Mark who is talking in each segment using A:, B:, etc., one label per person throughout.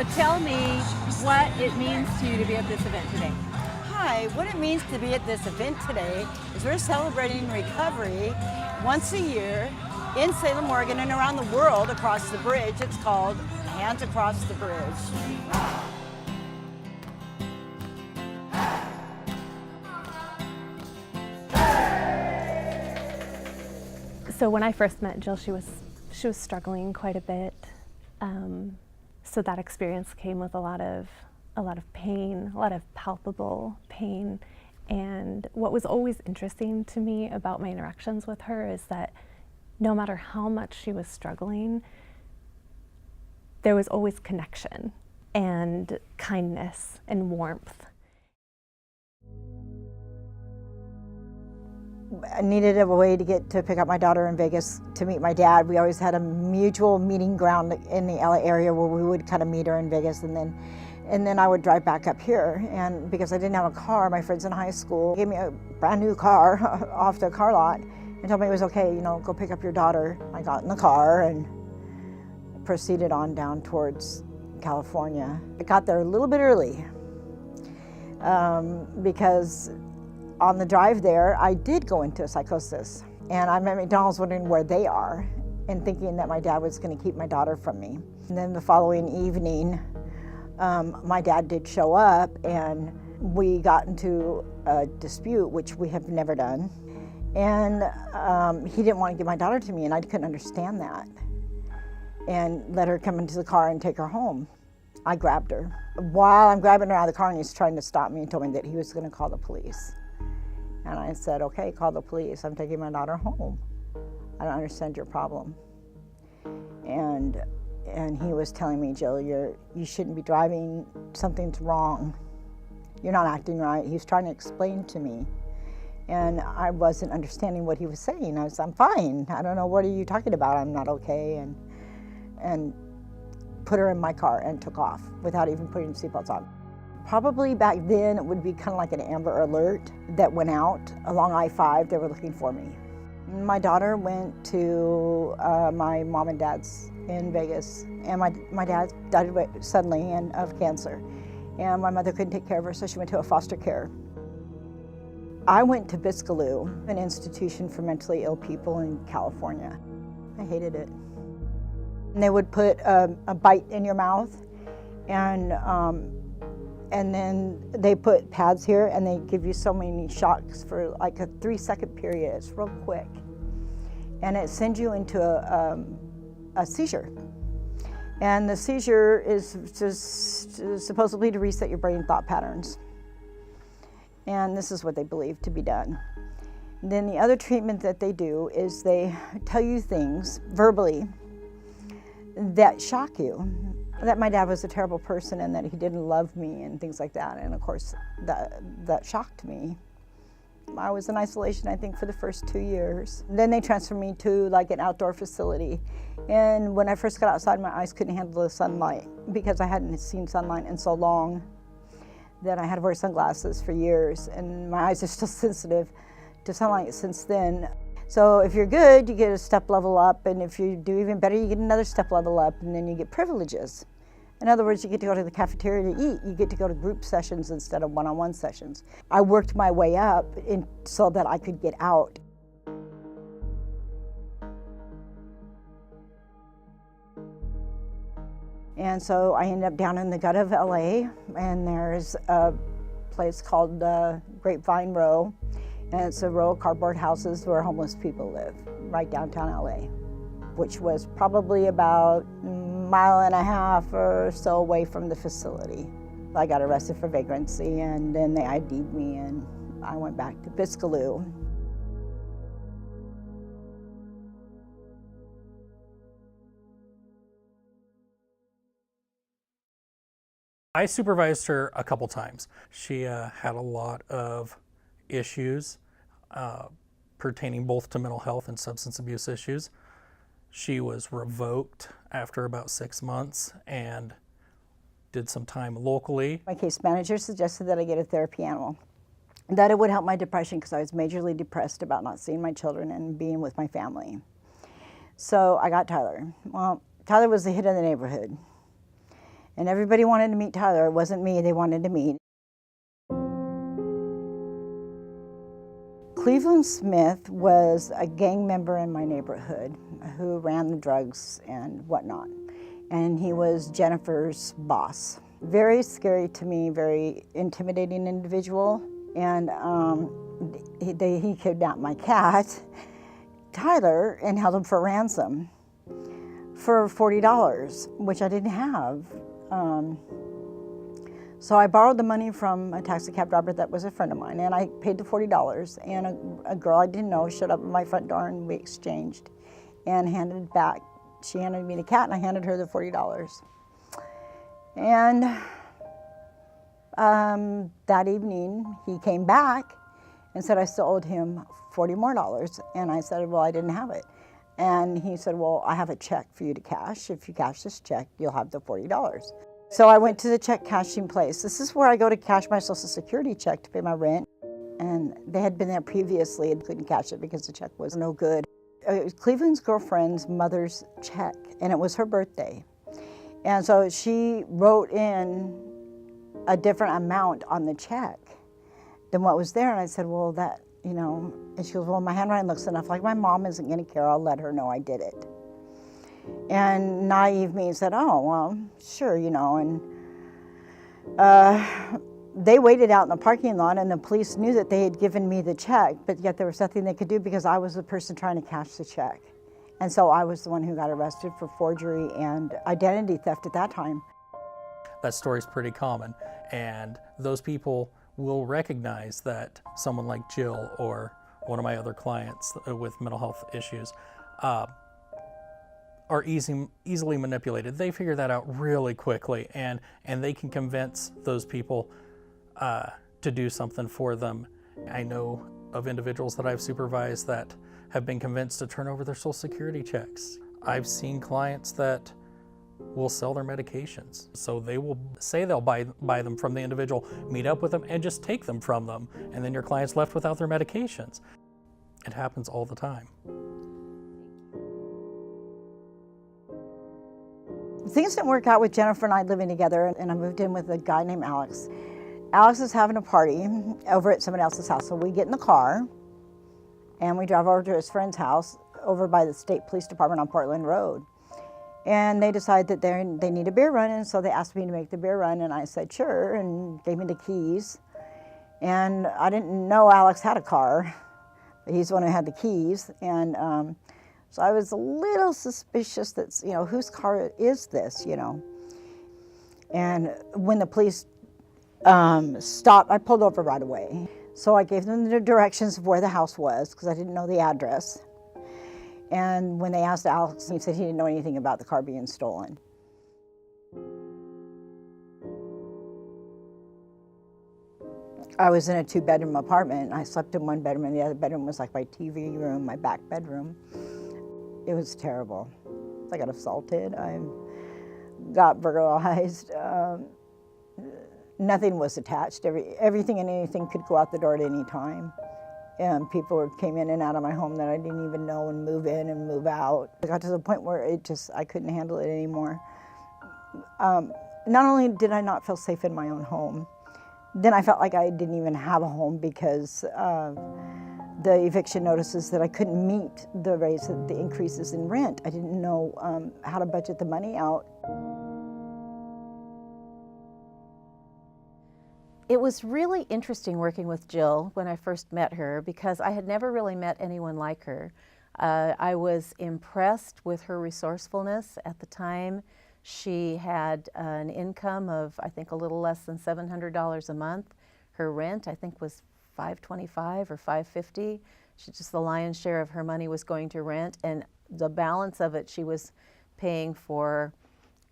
A: So tell me what it means to you to be at this event today.
B: Hi, what it means to be at this event today is we're celebrating recovery once a year in Salem, Oregon, and around the world across the bridge. It's called Hands Across the Bridge.
C: So when I first met Jill, she was struggling quite a bit. So that experience came with a lot of pain, a lot of palpable pain. And what was always interesting to me about my interactions with her is that no matter how much she was struggling, there was always connection and kindness and warmth.
B: I needed a way to pick up my daughter in Vegas to meet my dad. We always had a mutual meeting ground in the LA area where we would kind of meet her in Vegas, and then I would drive back up here. And because I didn't have a car, my friends in high school gave me a brand new car off the car lot and told me it was okay, go pick up your daughter. I got in the car and proceeded on down towards California. I got there a little bit early because on the drive there, I did go into a psychosis. And I'm at McDonald's wondering where they are and thinking that my dad was going to keep my daughter from me. And then the following evening, my dad did show up and we got into a dispute, which we have never done. And he didn't want to give my daughter to me, and I couldn't understand that. And let her come into the car and take her home. I grabbed her. While I'm grabbing her out of the car, and he's trying to stop me and told me that he was going to call the police. And I said, okay, call the police. I'm taking my daughter home. I don't understand your problem. And he was telling me, Jill, you shouldn't be driving. Something's wrong. You're not acting right. He was trying to explain to me. And I wasn't understanding what he was saying. I'm fine. I don't know, what are you talking about? I'm not okay. And put her in my car and took off without even putting seatbelts on. Probably back then it would be kind of like an Amber Alert that went out along I-5. They were looking for me. My daughter went to my mom and dad's in Vegas, and my dad died suddenly of cancer, and my mother couldn't take care of her, so she went to a foster care. I went to Biscaloo, an institution for mentally ill people in California. I hated it. And they would put a bite in your mouth, and then they put pads here and they give you so many shocks for like a 3-second period. It's real quick. And it sends you into a seizure. And the seizure is just supposedly to reset your brain thought patterns. And this is what they believe to be done. Then the other treatment that they do is they tell you things verbally that shock you. That my dad was a terrible person and that he didn't love me and things like that. And of course, that shocked me. I was in isolation, I think, for the first 2 years. Then they transferred me to like an outdoor facility. And when I first got outside, my eyes couldn't handle the sunlight because I hadn't seen sunlight in so long that I had to wear sunglasses for years. And my eyes are still sensitive to sunlight since then. So if you're good, you get a step level up, and if you do even better, you get another step level up, and then you get privileges. In other words, you get to go to the cafeteria to eat. You get to go to group sessions instead of one-on-one sessions. I worked my way up so that I could get out. And so I ended up down in the gut of LA, and there's a place called Grapevine Row. And it's a row of cardboard houses where homeless people live, right downtown LA, which was probably about a mile and a half or so away from the facility. I got arrested for vagrancy, and then they ID'd me, and I went back to Biscaloo.
D: I supervised her a couple times. She had a lot of issues pertaining both to mental health and substance abuse issues. She was revoked after about 6 months and did some time locally.
B: My case manager suggested that I get a therapy animal, that it would help my depression because I was majorly depressed about not seeing my children and being with my family. So I got Tyler. Well, Tyler was the hit of the neighborhood. And everybody wanted to meet Tyler. It wasn't me they wanted to meet. Cleveland Smith was a gang member in my neighborhood who ran the drugs and whatnot. And he was Jennifer's boss. Very scary to me, very intimidating individual. And he kidnapped my cat, Tyler, and held him for ransom for $40, which I didn't have. So I borrowed the money from a taxi cab driver that was a friend of mine, and I paid the $40. And a girl I didn't know showed up at my front door, and we exchanged and handed back. She handed me the cat, and I handed her the $40. And that evening, he came back and said I still owed him $40 more. And I said, well, I didn't have it. And he said, well, I have a check for you to cash. If you cash this check, you'll have the $40. So I went to the check cashing place. This is where I go to cash my Social Security check to pay my rent. And they had been there previously and couldn't cash it because the check was no good. It was Cleveland's girlfriend's mother's check, and it was her birthday. And so she wrote in a different amount on the check than what was there. And I said, well, that, you know, and she goes, well, my handwriting looks enough like my mom isn't going to care. I'll let her know I did it. And naive me said, oh, well, sure, you know. And they waited out in the parking lot, and the police knew that they had given me the check, but yet there was nothing they could do because I was the person trying to cash the check. And so I was the one who got arrested for forgery and identity theft at that time.
D: That story's pretty common, and those people will recognize that someone like Jill or one of my other clients with mental health issues are easily manipulated. They figure that out really quickly, and they can convince those people to do something for them. I know of individuals that I've supervised that have been convinced to turn over their Social Security checks. I've seen clients that will sell their medications. So they will say they'll buy them from the individual, meet up with them, and just take them from them. And then your client's left without their medications. It happens all the time.
B: Things didn't work out with Jennifer and I living together, and I moved in with a guy named Alex. Alex is having a party over at someone else's house, so we get in the car and we drive over to his friend's house over by the state police department on Portland Road. And they decide that they need a beer run, and so they asked me to make the beer run, and I said sure, and gave me the keys. And I didn't know Alex had a car, but he's the one who had the keys. And so I was a little suspicious that, you know, whose car is this, you know? And when the police stopped, I pulled over right away. So I gave them the directions of where the house was, because I didn't know the address. And when they asked Alex, he said he didn't know anything about the car being stolen. I was in a 2-bedroom apartment. I slept in one bedroom, and the other bedroom was like my TV room, my back bedroom. It was terrible. I got assaulted. I got burglarized. Nothing was attached. Everything and anything could go out the door at any time. And people came in and out of my home that I didn't even know, and move in and move out. I got to the point where I couldn't handle it anymore. Not only did I not feel safe in my own home, then I felt like I didn't even have a home because the eviction notices that I couldn't meet the increases in rent. I didn't know how to budget the money out.
A: It was really interesting working with Jill when I first met her because I had never really met anyone like her. I was impressed with her resourcefulness. At the time, she had an income of, I think, a little less than $700 a month. Her rent, I think, was $525 or $550. The lion's share of her money was going to rent, and the balance of it she was paying for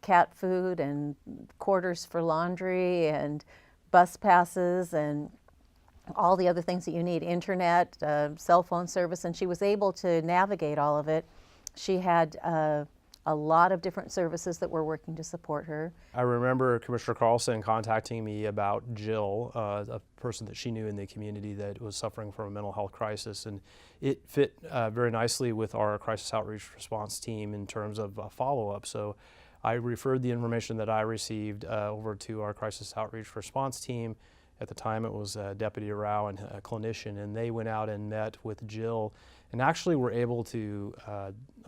A: cat food and quarters for laundry and bus passes and all the other things that you need, internet, cell phone service, and she was able to navigate all of it. She had a lot of different services that were working to support her.
E: I remember Commissioner Carlson contacting me about Jill, a person that she knew in the community that was suffering from a mental health crisis, and it fit very nicely with our crisis outreach response team in terms of follow-up. So I referred the information that I received over to our crisis outreach response team. At the time it was Deputy Rao and a clinician, and they went out and met with Jill and actually were able to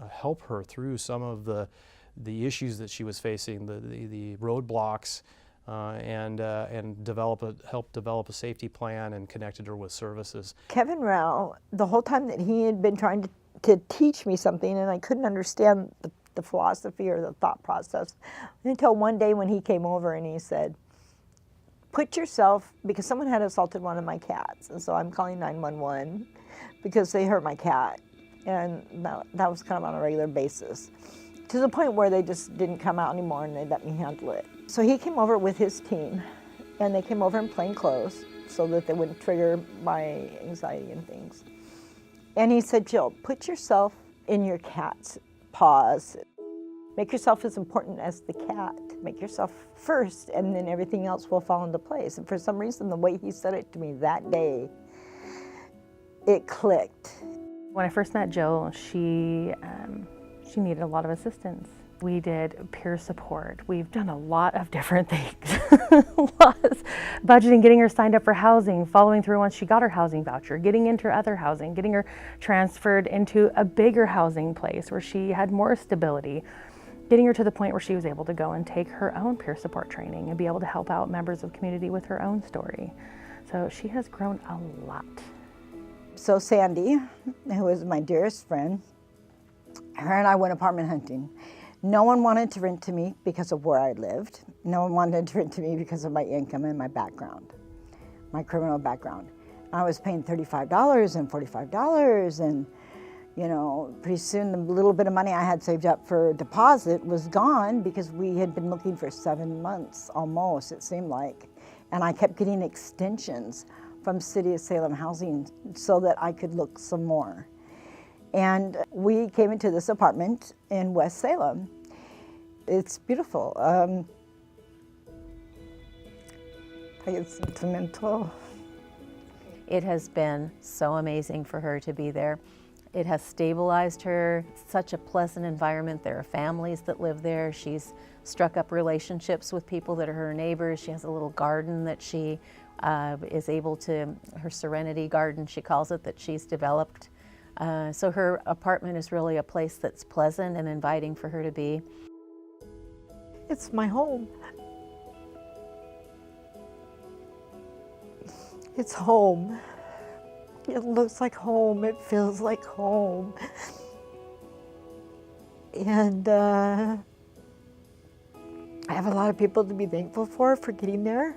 E: help her through some of the issues that she was facing, the roadblocks, and help develop a safety plan and connected her with services.
B: Kevin Rao, the whole time that he had been trying to teach me something, and I couldn't understand the philosophy or the thought process, until one day when he came over and he said, put yourself, because someone had assaulted one of my cats, and so I'm calling 911 because they hurt my cat, and that was kind of on a regular basis, to the point where they just didn't come out anymore and they let me handle it. So he came over with his team, and they came over in plain clothes so that they wouldn't trigger my anxiety and things. And he said, Jill, put yourself in your cat's paws. Make yourself as important as the cat. Make yourself first, and then everything else will fall into place. And for some reason, the way he said it to me that day, it clicked.
C: When I first met Jill, she needed a lot of assistance. We did peer support. We've done a lot of different things. Budgeting, getting her signed up for housing, following through once she got her housing voucher, getting into other housing, getting her transferred into a bigger housing place where she had more stability, getting her to the point where she was able to go and take her own peer support training and be able to help out members of the community with her own story. So she has grown a lot.
B: So Sandy, who is my dearest friend, her and I went apartment hunting. No one wanted to rent to me because of where I lived. No one wanted to rent to me because of my income and my background, my criminal background. I was paying $35 and $45, and you know, pretty soon the little bit of money I had saved up for a deposit was gone because we had been looking for 7 months almost, it seemed like. And I kept getting extensions from City of Salem Housing so that I could look some more. And we came into this apartment in West Salem. It's beautiful. I get sentimental.
A: It has been so amazing for her to be there. It has stabilized her. It's such a pleasant environment. There are families that live there. She's struck up relationships with people that are her neighbors. She has a little garden that she is able to, her serenity garden, she calls it, that she's developed. So her apartment is really a place that's pleasant and inviting for her to be.
B: It's my home. It's home. It looks like home. It feels like home. And I have a lot of people to be thankful for getting there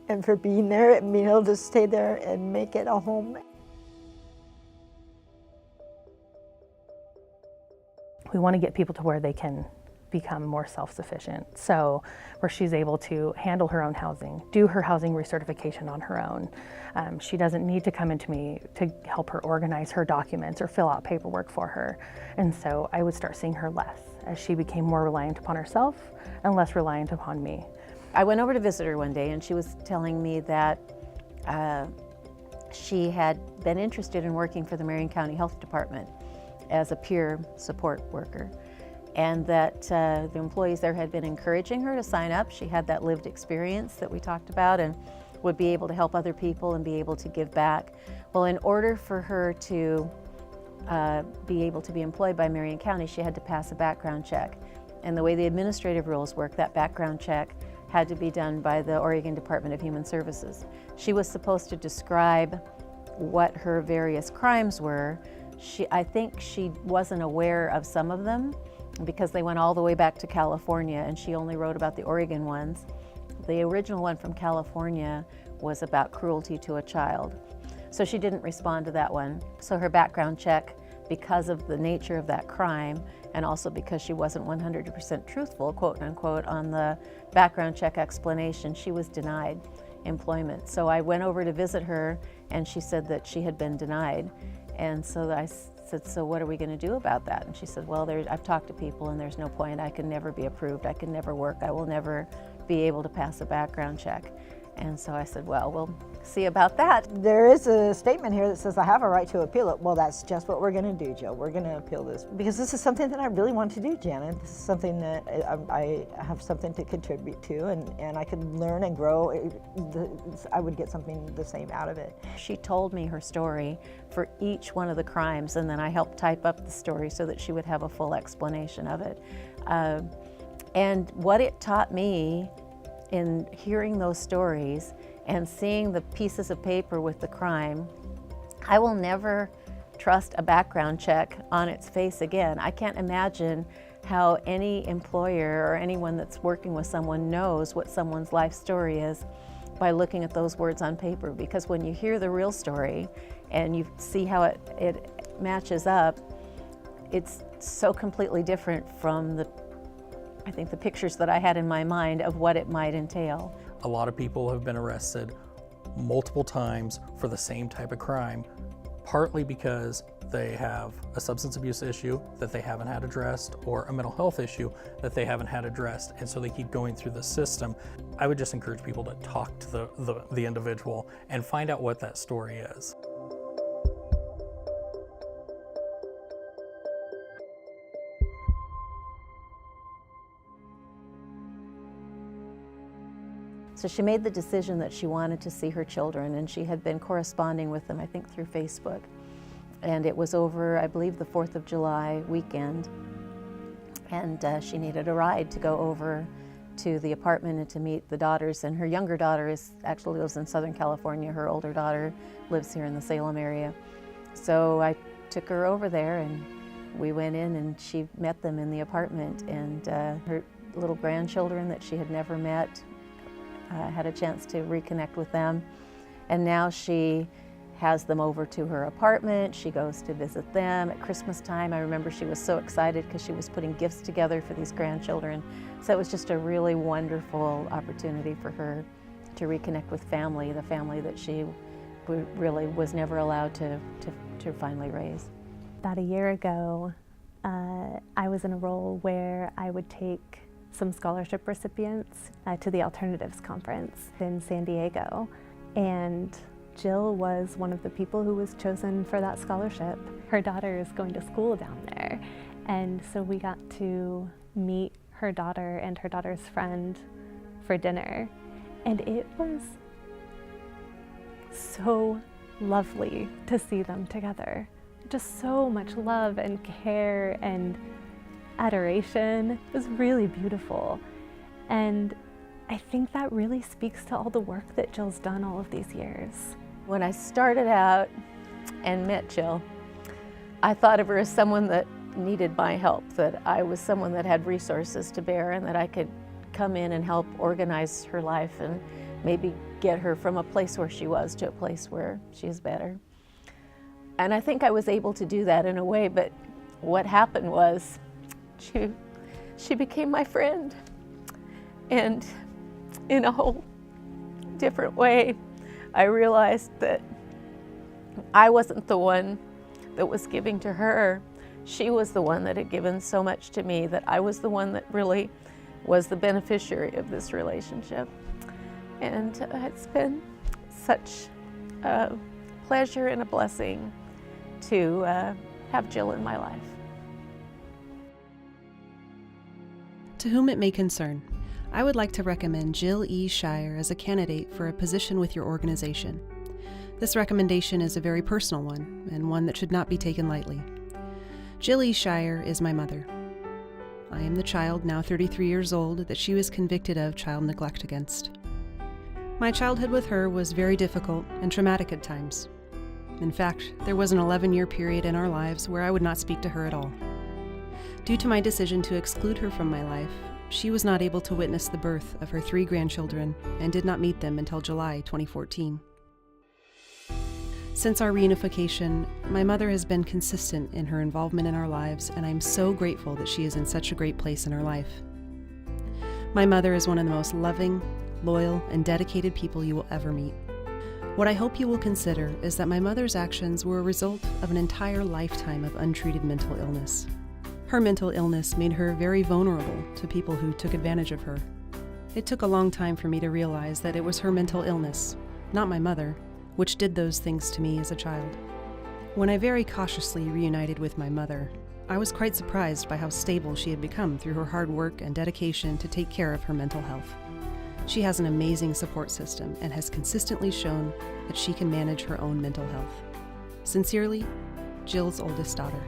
B: and for being there and being able to stay there and make it a home.
C: We want to get people to where they can become more self-sufficient. So where she's able to handle her own housing, do her housing recertification on her own. She doesn't need to come into me to help her organize her documents or fill out paperwork for her. And so I would start seeing her less as she became more reliant upon herself and less reliant upon me.
A: I went over to visit her one day, and she was telling me that she had been interested in working for the Marion County Health Department as a peer support worker, and that the employees there had been encouraging her to sign up. She had that lived experience that we talked about and would be able to help other people and be able to give back. Well, in order for her to be able to be employed by Marion County, she had to pass a background check. And the way the administrative rules work, that background check had to be done by the Oregon Department of Human Services. She was supposed to describe what her various crimes were. I think she wasn't aware of some of them because they went all the way back to California, and she only wrote about the Oregon ones. The original one from California was about cruelty to a child. So she didn't respond to that one. So her background check, because of the nature of that crime, and also because she wasn't 100% truthful, quote unquote, on the background check explanation, she was denied employment. So I went over to visit her, and she said that she had been denied. And so I said, so what are we going to do about that? And she said, well, I've talked to people, and there's no point. I can never be approved. I can never work. I will never be able to pass a background check. And so I said, well, we'll see about that.
B: There is a statement here that says I have a right to appeal it. Well, that's just what we're going to do, Jill. We're going to appeal this because this is something that I really want to do, Janet. This is something that I have something to contribute to, and I could learn and grow. I would get something the same out of it.
A: She told me her story for each one of the crimes, and then I helped type up the story so that she would have a full explanation of it. And what it taught me in hearing those stories and seeing the pieces of paper with the crime, I will never trust a background check on its face again. I can't imagine how any employer or anyone that's working with someone knows what someone's life story is by looking at those words on paper, because when you hear the real story and you see how it matches up, it's so completely different from I think the pictures that I had in my mind of what it might entail.
D: A lot of people have been arrested multiple times for the same type of crime, partly because they have a substance abuse issue that they haven't had addressed or a mental health issue that they haven't had addressed, and so they keep going through the system. I would just encourage people to talk to the individual and find out what that story is.
A: So she made the decision that she wanted to see her children, and she had been corresponding with them, I think, through Facebook. And it was over, I believe, the 4th of July weekend. And she needed a ride to go over to the apartment and to meet the daughters. And her younger daughter actually lives in Southern California. Her older daughter lives here in the Salem area. So I took her over there, and we went in, and she met them in the apartment. And her little grandchildren that she had never met, had a chance to reconnect with them. And now she has them over to her apartment. She goes to visit them at Christmas time. I remember she was so excited because she was putting gifts together for these grandchildren. So it was just a really wonderful opportunity for her to reconnect with family, the family that she really was never allowed to finally raise.
C: About a year ago, I was in a role where I would take some scholarship recipients to the Alternatives Conference in San Diego. And Jill was one of the people who was chosen for that scholarship. Her daughter is going to school down there. And so we got to meet her daughter and her daughter's friend for dinner. And it was so lovely to see them together. Just so much love and care and adoration. It was really beautiful. And I think that really speaks to all the work that Jill's done all of these years.
A: When I started out and met Jill, I thought of her as someone that needed my help, that I was someone that had resources to bear and that I could come in and help organize her life and maybe get her from a place where she was to a place where she is better. And I think I was able to do that in a way, but what happened was she became my friend, and in a whole different way, I realized that I wasn't the one that was giving to her. She was the one that had given so much to me, that I was the one that really was the beneficiary of this relationship. And it's been such a pleasure and a blessing to have Jill in my life.
F: To whom it may concern, I would like to recommend Jill E. Shire as a candidate for a position with your organization. This recommendation is a very personal one, and one that should not be taken lightly. Jill E. Shire is my mother. I am the child, now 33 years old, that she was convicted of child neglect against. My childhood with her was very difficult and traumatic at times. In fact, there was an 11-year period in our lives where I would not speak to her at all. Due to my decision to exclude her from my life, she was not able to witness the birth of her 3 grandchildren and did not meet them until July 2014. Since our reunification, my mother has been consistent in her involvement in our lives, and I'm so grateful that she is in such a great place in her life. My mother is one of the most loving, loyal, and dedicated people you will ever meet. What I hope you will consider is that my mother's actions were a result of an entire lifetime of untreated mental illness. Her mental illness made her very vulnerable to people who took advantage of her. It took a long time for me to realize that it was her mental illness, not my mother, which did those things to me as a child. When I very cautiously reunited with my mother, I was quite surprised by how stable she had become through her hard work and dedication to take care of her mental health. She has an amazing support system and has consistently shown that she can manage her own mental health. Sincerely, Jill's oldest daughter.